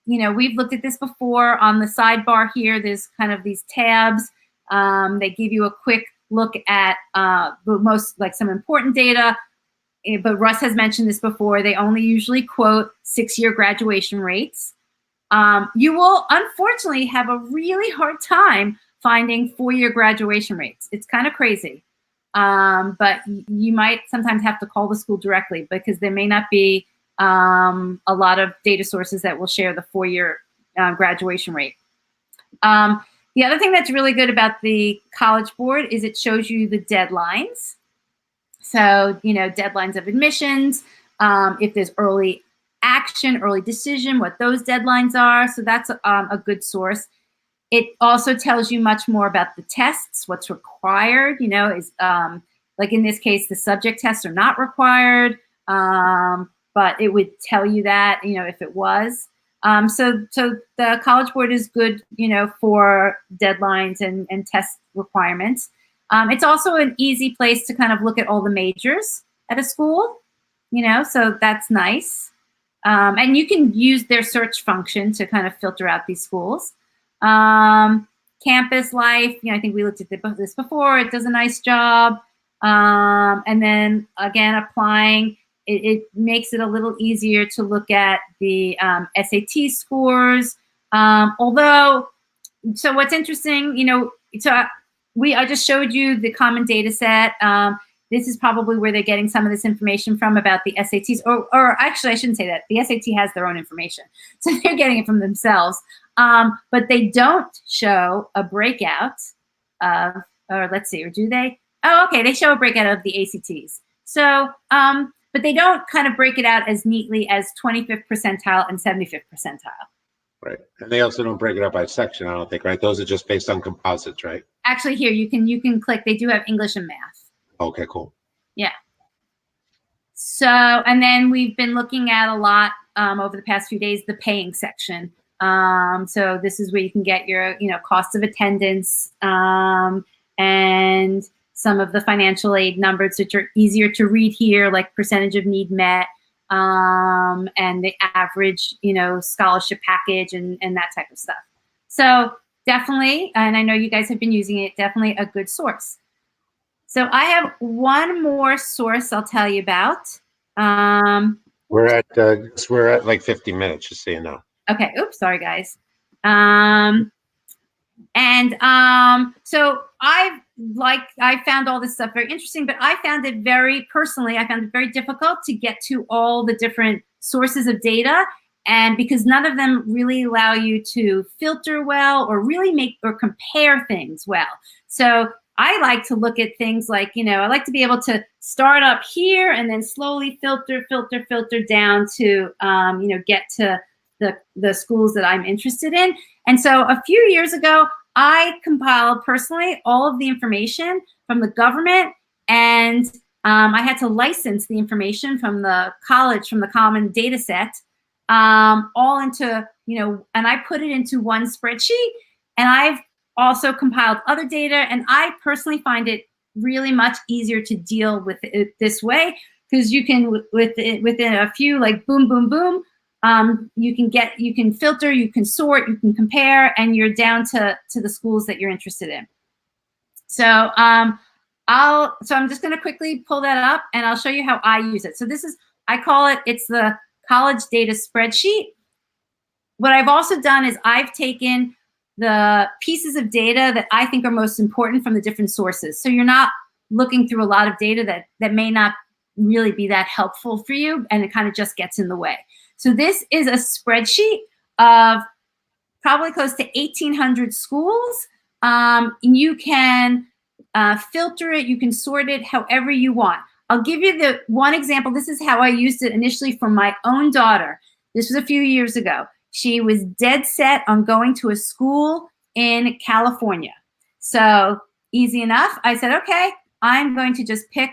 We've looked at this before on the sidebar here. There's kind of these tabs. They give you a quick look at the most, like, some important data. But Russ has mentioned this before. They only usually quote 6-year graduation rates. You will unfortunately have a really hard time finding 4-year graduation rates. It's kind of crazy. But you might sometimes have to call the school directly because there may not be a lot of data sources that will share the 4-year graduation rate. The other thing that's really good about the College Board is it shows you the deadlines. So, deadlines of admissions, if there's early action, early decision, what those deadlines are. So that's a good source. It also tells you much more about the tests, what's required, is like in this case, the subject tests are not required. But it would tell you that, if it was. So the College Board is good, for deadlines and test requirements. It's also an easy place to kind of look at all the majors at a school, so that's nice. And you can use their search function to kind of filter out these schools. Campus life, I think we looked at this before. It does a nice job. And then again, applying. It makes it a little easier to look at the SAT scores. So what's interesting, I just showed you the common data set. This is probably where they're getting some of this information from about the SATs, or actually I shouldn't say that. The SAT has their own information, so they're getting it from themselves. But they don't show a breakout of, or let's see, or do they? Oh, okay, they show a breakout of the ACTs. So, but they don't kind of break it out as neatly as 25th percentile and 75th percentile. Right. And they also don't break it up by section, I don't think, right? Those are just based on composites, right? Actually, here, you can click. They do have English and math. Okay, cool. Yeah. So, and then we've been looking at a lot over the past few days, the paying section. So this is where you can get your, cost of attendance and some of the financial aid numbers, which are easier to read here, like percentage of need met, and the average, scholarship package and that type of stuff. So definitely, and I know you guys have been using it, definitely a good source. So I have one more source I'll tell you about. We're at like 50 minutes, just so you know. Okay. Oops. Sorry, guys. So I found all this stuff very interesting, but I found it very difficult to get to all the different sources of data, and because none of them really allow you to filter well or really make or compare things well. So I like to look at things like, I like to be able to start up here and then slowly filter down to, get to the schools that I'm interested in. And so a few years ago, I compiled personally all of the information from the government, and I had to license the information from the college, from the Common Data Set, all into, and I put it into one spreadsheet, and I've also compiled other data, and I personally find it really much easier to deal with it this way, because you can, within a few, like boom, boom, boom, you can filter, you can sort, you can compare, and you're down to the schools that you're interested in. So I'm just going to quickly pull that up, and I'll show you how I use it. So it's the college data spreadsheet. What I've also done is I've taken the pieces of data that I think are most important from the different sources. So you're not looking through a lot of data that may not really be that helpful for you, and it kind of just gets in the way. So this is a spreadsheet of probably close to 1,800 schools. And you can filter it, you can sort it however you want. I'll give you the one example. This is how I used it initially for my own daughter. This was a few years ago. She was dead set on going to a school in California. So easy enough. I said, okay, I'm going to just pick,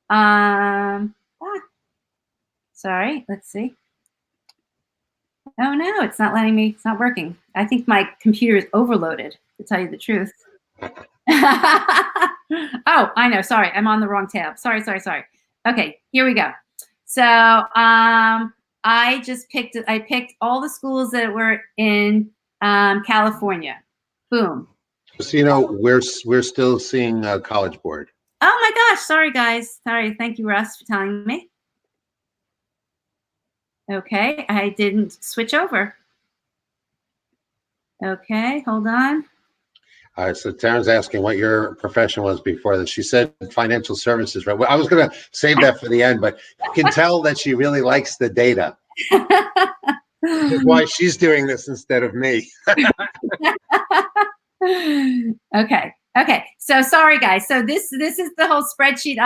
sorry, let's see. Oh no, it's not letting me, it's not working. I think my computer is overloaded, to tell you the truth. Oh, I know, sorry, I'm on the wrong tab. Sorry. Okay, here we go. So I picked all the schools that were in California. Boom. So, we're still seeing College Board. Oh my gosh, sorry guys. Sorry, thank you, Russ, for telling me. Okay, I didn't switch over. Okay, hold on. All right, so Taryn's asking what your profession was before this. She said financial services, right? Well, I was going to save that for the end, but you can tell that she really likes the data. That's why she's doing this instead of me. Okay. So sorry, guys. So this is the whole spreadsheet.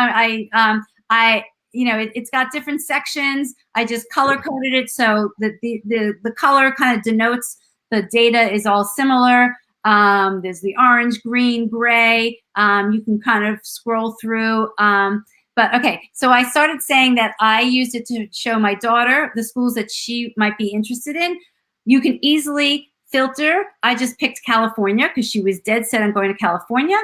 It's got different sections. I just color coded it so that the color kind of denotes the data is all similar. There's the orange, green, gray. You can kind of scroll through. But okay, so I started saying that I used it to show my daughter the schools that she might be interested in. You can easily filter. I just picked California because she was dead set on going to California.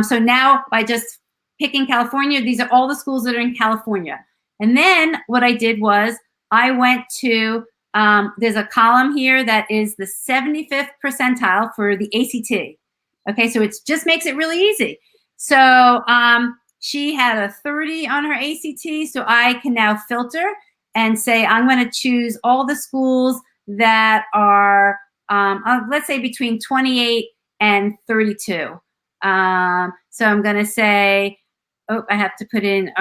So now by just picking California, these are all the schools that are in California. And then what I did was I went to, there's a column here that is the 75th percentile for the ACT. Okay, so it just makes it really easy. So she had a 30 on her ACT, so I can now filter and say I'm going to choose all the schools that are, let's say, between 28 and 32. So I'm going to say, oh, I have to put in,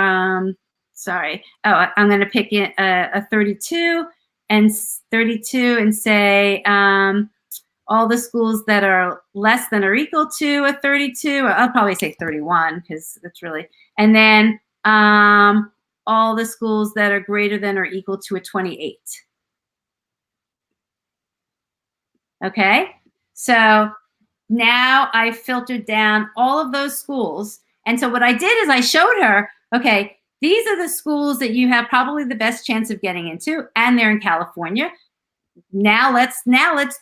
sorry. Oh, I'm going to pick in a 32 and say all the schools that are less than or equal to a 32. I'll probably say 31 because that's really, and then all the schools that are greater than or equal to a 28. Okay, so now I filtered down all of those schools. And so what I did is I showed her, okay, these are the schools that you have probably the best chance of getting into, and they're in California. Now let's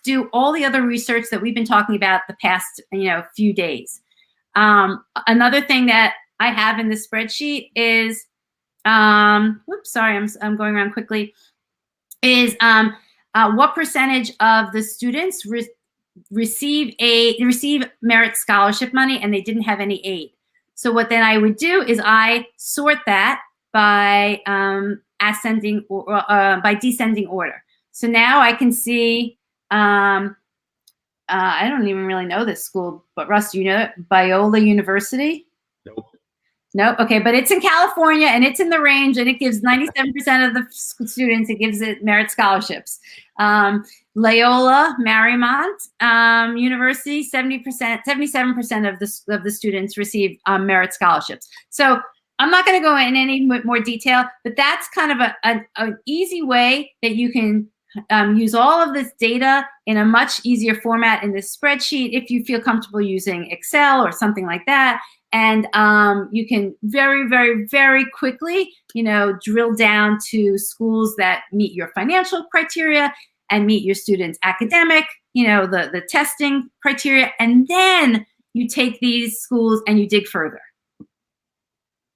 do all the other research that we've been talking about the past, few days. Another thing that I have in the spreadsheet is, whoops, sorry, I'm going around quickly, is what percentage of the students receive merit scholarship money and they didn't have any aid. So what then I would do is I sort that by descending order. So now I can see, I don't even really know this school, but Russ, do you know it? Biola University? Nope. No, okay, but it's in California and it's in the range and it gives 97% of the students, it gives it merit scholarships. Loyola Marymount University, 77% of the students receive merit scholarships. So I'm not going to go in any more detail, but that's kind of an easy way that you can use all of this data in a much easier format in this spreadsheet if you feel comfortable using Excel or something like that. And you can very, very, very quickly, drill down to schools that meet your financial criteria and meet your students' academic, the testing criteria. And then you take these schools and you dig further.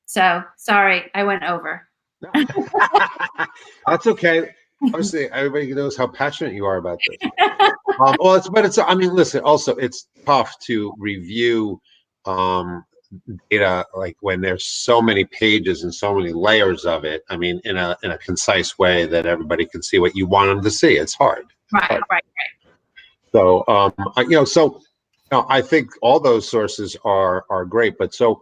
So sorry, I went over. That's okay. Obviously, everybody knows how passionate you are about this. I mean, listen, also, it's tough to review data like when there's so many pages and so many layers of it. I mean, in a concise way that everybody can see what you want them to see. It's hard. Right. So, I think all those sources are great. But so,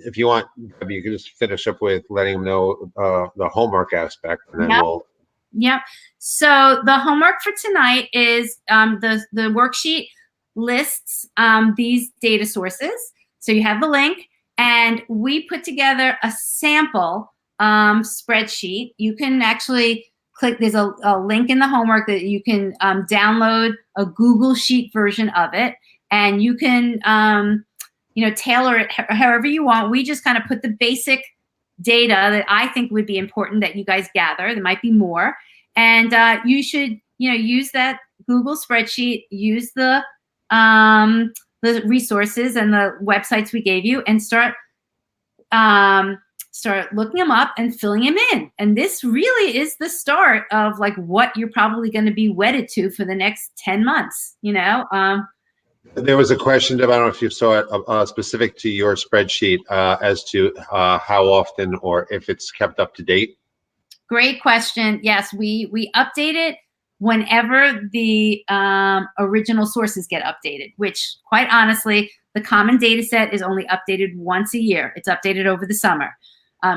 if you want, you can just finish up with letting them know the homework aspect, and then we'll. Yep. So the homework for tonight is the worksheet lists these data sources. So you have the link, and we put together a sample spreadsheet. You can actually click, there's a link in the homework that you can download a Google Sheet version of it, and you can tailor it however you want. We just kind of put the basic data that I think would be important that you guys gather. There might be more. And you should, use that Google spreadsheet, use the resources and the websites we gave you, and start looking them up and filling them in. And this really is the start of like what you're probably going to be wedded to for the next 10 months, There was a question, I don't know if you saw it, specific to your spreadsheet as to how often or if it's kept up to date. Great question. Yes, we update it whenever the original sources get updated, which quite honestly, the common data set is only updated once a year. It's updated over the summer,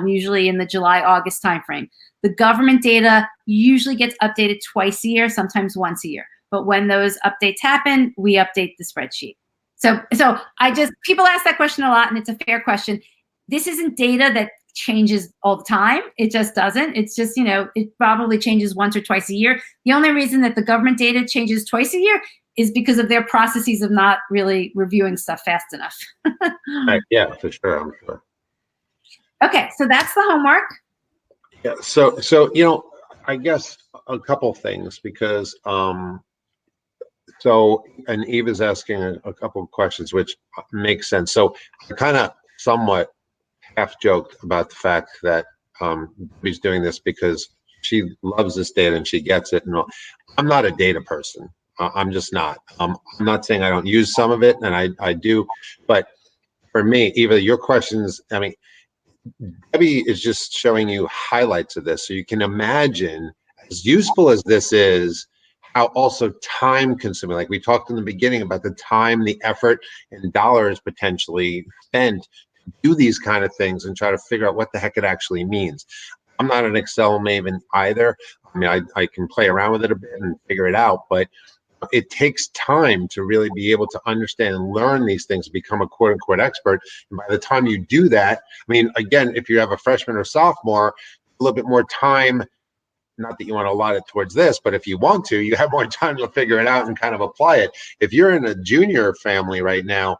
usually in the July-August timeframe. The government data usually gets updated twice a year, sometimes once a year. But when those updates happen, we update the spreadsheet. So people ask that question a lot, and it's a fair question. This isn't data that changes all the time. It just doesn't. It's just, it probably changes once or twice a year. The only reason that the government data changes twice a year is because of their processes of not really reviewing stuff fast enough. Right. Yeah, for sure. I'm sure. Okay, so that's the homework. Yeah. So I guess a couple things, because and Eva's asking a couple of questions, which makes sense. So I kind of somewhat half joked about the fact that he's doing this because she loves this data and she gets it. And I'm not a data person. I'm just not. I'm not saying I don't use some of it, and I do. But for me, Eva, your questions, I mean, Debbie is just showing you highlights of this. So you can imagine, as useful as this is, how also time consuming, like we talked in the beginning about the time, the effort, and dollars potentially spent to do these kind of things and try to figure out what the heck it actually means. I'm not an Excel maven either. I mean, I can play around with it a bit and figure it out, but it takes time to really be able to understand and learn these things, become a quote unquote expert. And by the time you do that, I mean, again, if you have a freshman or sophomore, a little bit more time. Not that you want to allot it towards this, but if you want to, you have more time to figure it out and kind of apply it. If you're in a junior family right now,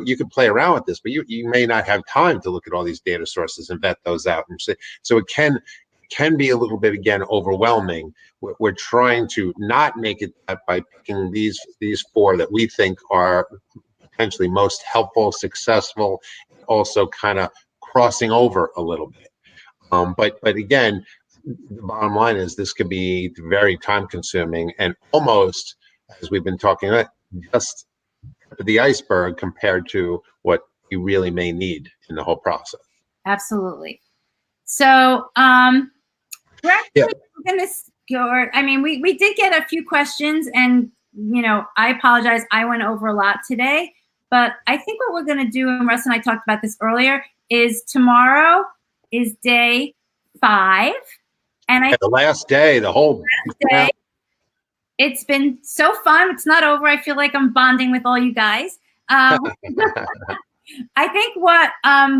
you could play around with this, but you may not have time to look at all these data sources and vet those out. And so it can be a little bit, again, overwhelming. We're trying to not make it that by picking these four that we think are potentially most helpful, successful, also kind of crossing over a little bit. But again, the bottom line is this could be very time consuming and almost, as we've been talking about, just the iceberg compared to what you really may need in the whole process. Absolutely. So we're actually going to go, I mean, we did get a few questions, and, I apologize. I went over a lot today, but I think what we're going to do, and Russ and I talked about this earlier, is tomorrow is day 5. And the last day, the whole day. It's been so fun. It's not over. I feel like I'm bonding with all you guys. I think what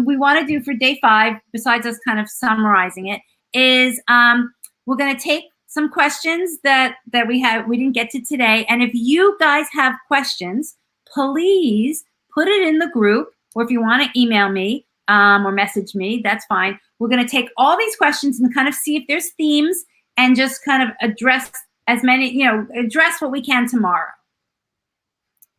we want to do for day 5, besides us kind of summarizing it, is we're going to take some questions that we didn't get to today. And if you guys have questions, please put it in the group, or if you want to email me or message me, that's fine. We're going to take all these questions and kind of see if there's themes and just kind of address as many, address what we can tomorrow.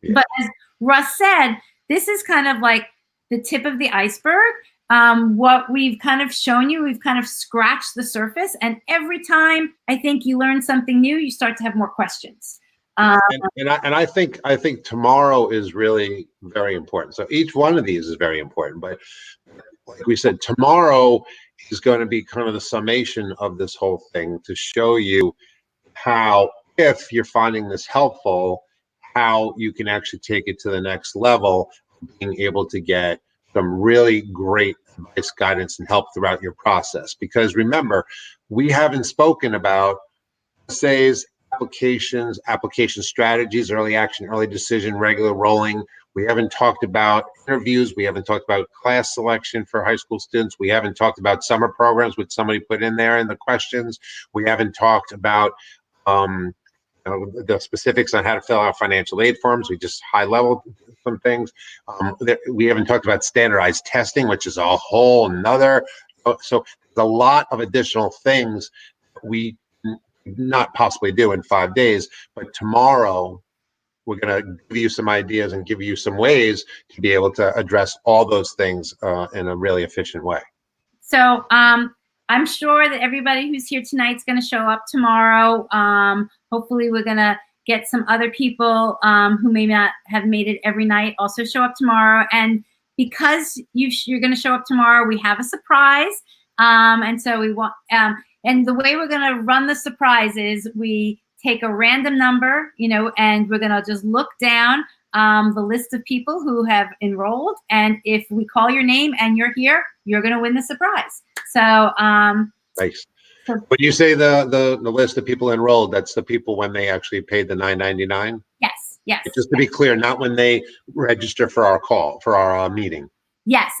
Yeah. But as Russ said, this is kind of like the tip of the iceberg. What we've kind of shown you, we've kind of scratched the surface. And every time I think you learn something new, you start to have more questions. And I think tomorrow is really very important. So each one of these is very important. But like we said, tomorrow is going to be kind of the summation of this whole thing to show you how, if you're finding this helpful, how you can actually take it to the next level, being able to get some really great advice, guidance, and help throughout your process. Because remember, we haven't spoken about essays, applications, application strategies, early action, early decision, regular rolling. We haven't talked about interviews. We haven't talked about class selection for high school students. We haven't talked about summer programs, which somebody put in there in the questions. We haven't talked about the specifics on how to fill out financial aid forms. We just high level some things. We haven't talked about standardized testing, which is a whole nother. So there's a lot of additional things we not possibly do in 5 days, but tomorrow we're going to give you some ideas and give you some ways to be able to address all those things in a really efficient way. So I'm sure that everybody who's here tonight is going to show up tomorrow. Hopefully we're going to get some other people who may not have made it every night also show up tomorrow. And because you're going to show up tomorrow, we have a surprise. And so we want, and the way we're going to run the surprise is we take a random number, and we're going to just look down the list of people who have enrolled. And if we call your name and you're here, you're going to win the surprise. So, nice. When you say the list of people enrolled, that's the people when they actually paid the $9.99? Yes, yes. Just to be clear, not when they register for our call, for our meeting. Yes.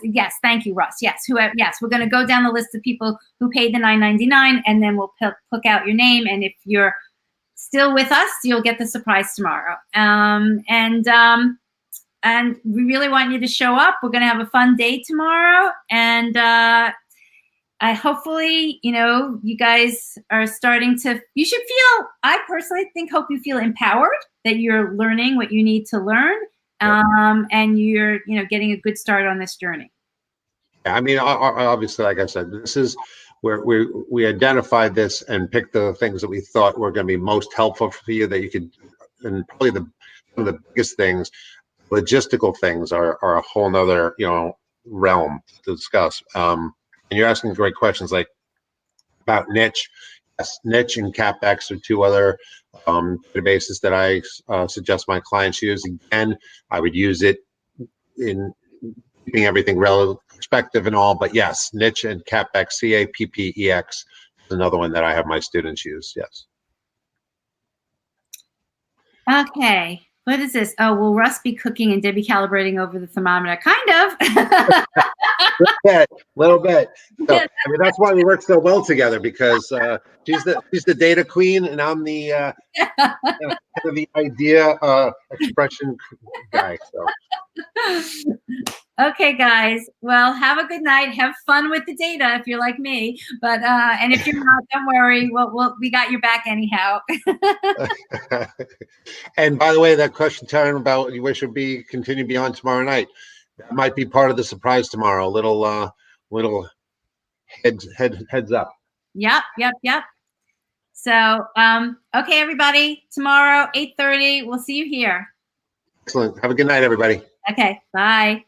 Thank you, Russ. Yes, yes, we're going to go down the list of people who paid the $9.99, and then we'll pick out your name. And if you're still with us, you'll get the surprise tomorrow. And we really want you to show up. We're going to have a fun day tomorrow, and I hopefully, you guys are starting to. You should feel. I personally hope you feel empowered that you're learning what you need to learn. And you're, getting a good start on this journey. I mean, obviously, like I said, this is where we identified this and picked the things that we thought were going to be most helpful for you that you could, and probably one of the biggest things, logistical things are a whole nother, realm to discuss. And you're asking great questions like about niche. Yes, niche and CapEx are two other databases that I suggest my clients use. Again, I would use it in keeping everything relative perspective and all, but yes, niche and CapEx, CAPPEX is another one that I have my students use. Yes. Okay. What is this? Oh, will Russ be cooking and Debbie calibrating over the thermometer? Kind of. Little bit. So, I mean, that's why we work so well together, because she's the data queen and I'm the the idea expression guy. So. Okay, guys. Well, have a good night. Have fun with the data if you're like me. But and if you're not, don't worry. We got your back anyhow. And by the way, that question, Taryn, about what you wish would be continue beyond tomorrow night, that might be part of the surprise tomorrow. Little heads up. Yep. So okay, everybody. Tomorrow, 8:30. We'll see you here. Excellent. Have a good night, everybody. Okay. Bye.